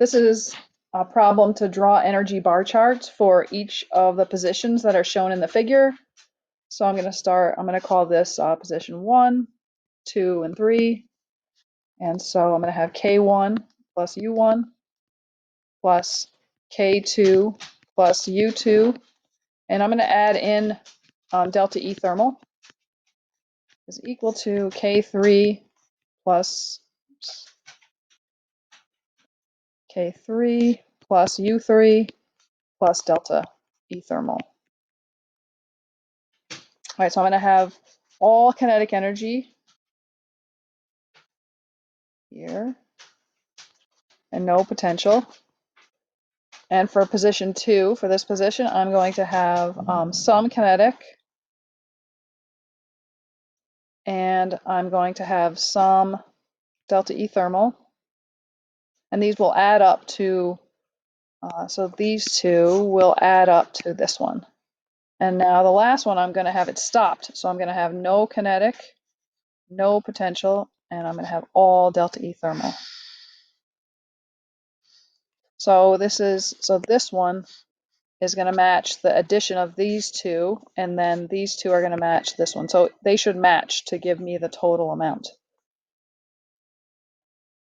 This is a problem to draw energy bar charts for each of the positions that are shown in the figure. So I'm going to call this position 1, 2, and 3. And so I'm going to have K1 plus U1 plus K2 plus U2. And I'm going to add in delta E thermal is equal to K3 plus K3 plus U3 plus delta E thermal. All right, so I'm going to have all kinetic energy here and no potential. And for position 2, for this position, I'm going to have some kinetic, and I'm going to have some delta E thermal, and these will add up to, so these two will add up to this one. And now the last one, I'm going to have it stopped. So I'm going to have no kinetic, no potential, and I'm going to have all delta E thermal. So this one is going to match the addition of these two, and then these two are going to match this one. So they should match to give me the total amount.